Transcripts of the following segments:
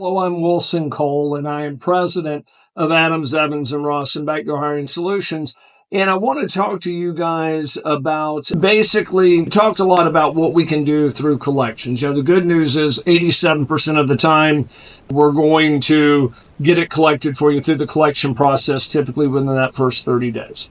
Hello, I'm Wilson Cole, and I am president of Adams, Evans, and Ross and Baker Hiring Solutions. And I want to talk to you guys about basically talked a lot about what we can do through collections. The good news is 87% of the time we're going to get it collected for you through the collection process, typically within that first 30 days.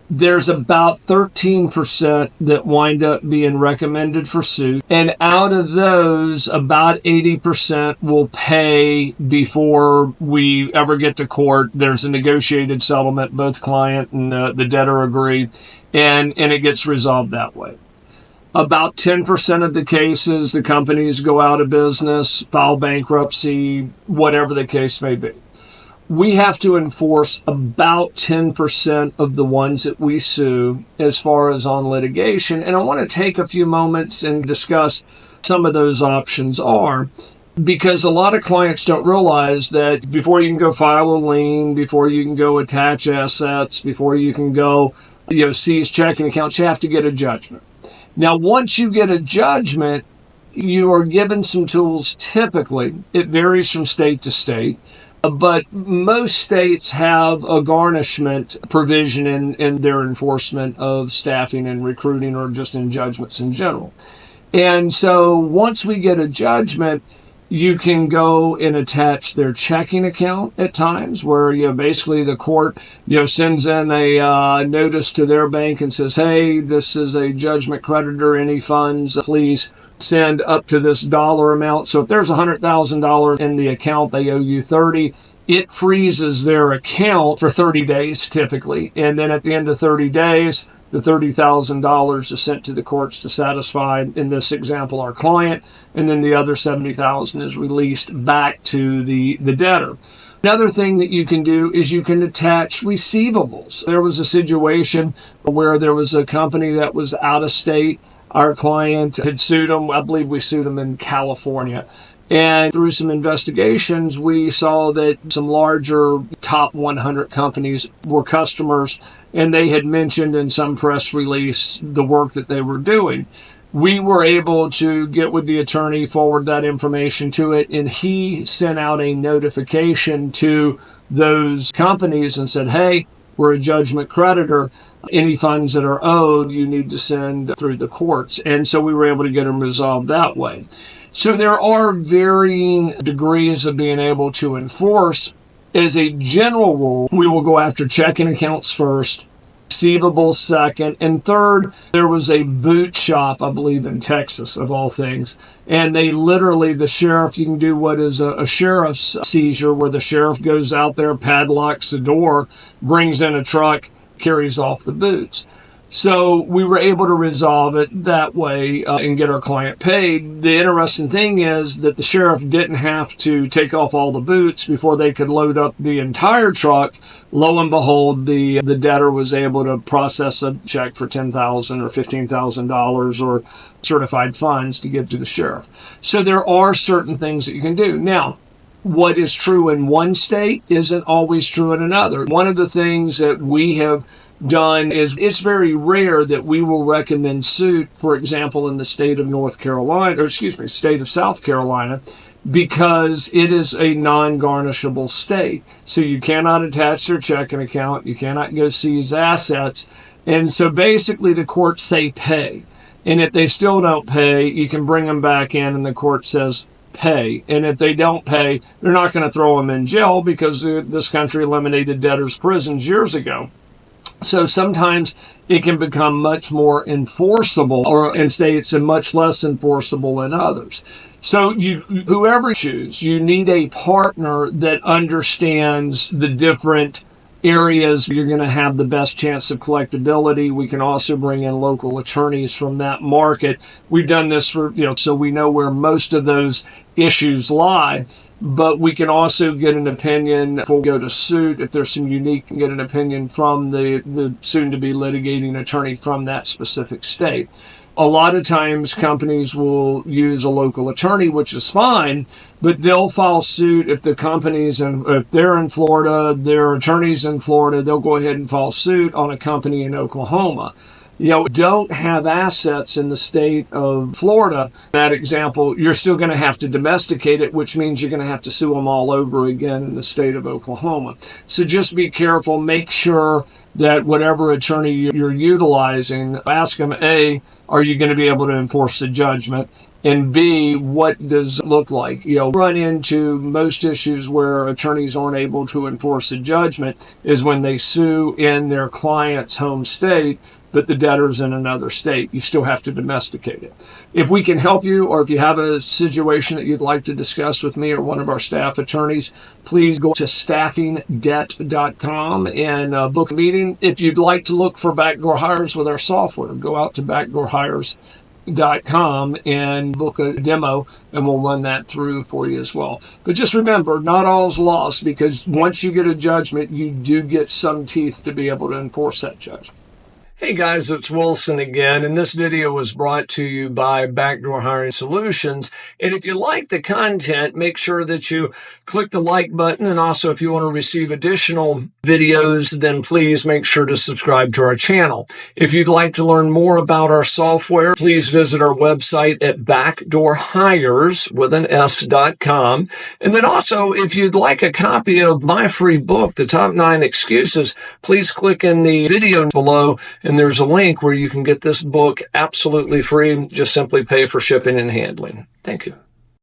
There's about 13% that wind up being recommended for suit. And out of those, about 80% will pay before we ever get to court. There's a negotiated settlement. Both client and the debtor agree, and it gets resolved that way. About 10% of the cases, the companies go out of business, file bankruptcy, whatever the case may be. We have to enforce about 10% of the ones that we sue as far as on litigation. And I want to take a few moments and discuss some of those options are, because a lot of clients don't realize that before you can go file a lien, before you can go attach assets, before you can go, seize checking accounts, you have to get a judgment. Now, once you get a judgment, you are given some tools. Typically, it varies from state to state. But most states have a garnishment provision in their enforcement of staffing and recruiting, or just in judgments in general. And so once we get a judgment, you can go and attach their checking account at times where, basically the court, sends in a notice to their bank and says, hey, this is a judgment creditor. Any funds, please send up to this dollar amount. So if there's $100,000 in the account, they owe you 30. It freezes their account for 30 days typically. And then at the end of 30 days, the $30,000 is sent to the courts to satisfy, in this example, our client. And then the other $70,000 is released back to the debtor. Another thing that you can do is you can attach receivables. There was a situation where there was a company that was out of state. Our client had sued them. I believe we sued them in California. And through some investigations, we saw that some larger top 100 companies were customers, and they had mentioned in some press release the work that they were doing. We were able to get with the attorney, forward that information to it, and he sent out a notification to those companies and said, hey, we're a judgment creditor. Any funds that are owed, you need to send through the courts. And so we were able to get them resolved that way. So there are varying degrees of being able to enforce. As a general rule, we will go after checking accounts first, receivables second, and third, there was a boot shop, I believe in Texas, of all things. And they literally, the sheriff, you can do what is a sheriff's seizure, where the sheriff goes out there, padlocks the door, brings in a truck, carries off the boots. So we were able to resolve it that way and get our client paid. The interesting thing is that the sheriff didn't have to take off all the boots before they could load up the entire truck. Lo and behold, the debtor was able to process a check for $10,000 or $15,000 or certified funds to give to the sheriff. So there are certain things that you can do. Now, what is true in one state isn't always true in another. One of the things that we have done is, it's very rare that we will recommend suit, for example, in the state of state of South Carolina, because it is a non-garnishable state. So you cannot attach their checking account, you cannot go seize assets. And so basically the courts say pay. And if they still don't pay, you can bring them back in and the court says pay. And if they don't pay, they're not going to throw them in jail, because this country eliminated debtors' prisons years ago. So sometimes it can become much more enforceable, or in states, and much less enforceable in others. So whoever you choose, you need a partner that understands the different areas you're going to have the best chance of collectability. We can also bring in local attorneys from that market. We've done this for, so we know where most of those issues lie. But we can also get an opinion before we go to suit. If there's some unique, get an opinion from the soon-to-be litigating attorney from that specific state. A lot of times companies will use a local attorney, which is fine, but they'll file suit if the companies, and if they're in Florida, their attorney's in Florida, they'll go ahead and file suit on a company in Oklahoma. don't have assets in the state of Florida, that example, you're still going to have to domesticate it, which means you're going to have to sue them all over again in the state of Oklahoma. So just be careful. Make sure that whatever attorney you're utilizing, ask them, A, are you going to be able to enforce the judgment? And B, what does it look like? Run into most issues where attorneys aren't able to enforce a judgment is when they sue in their client's home state, but the debtor's in another state. You still have to domesticate it. If we can help you, or if you have a situation that you'd like to discuss with me or one of our staff attorneys, please go to staffingdebt.com and book a meeting. If you'd like to look for backdoor hires with our software, go out to backdoorhires.com and book a demo, and we'll run that through for you as well. But just remember, not all's lost, because once you get a judgment, you do get some teeth to be able to enforce that judgment. Hey guys, it's Wilson again, and this video was brought to you by Backdoor Hiring Solutions. And if you like the content, make sure that you click the like button. And also, if you want to receive additional videos, then please make sure to subscribe to our channel. If you'd like to learn more about our software, please visit our website at backdoorhires.com. And then also, if you'd like a copy of my free book, The Top 9 Excuses, please click in the video below, and there's a link where you can get this book absolutely free. Just simply pay for shipping and handling. Thank you.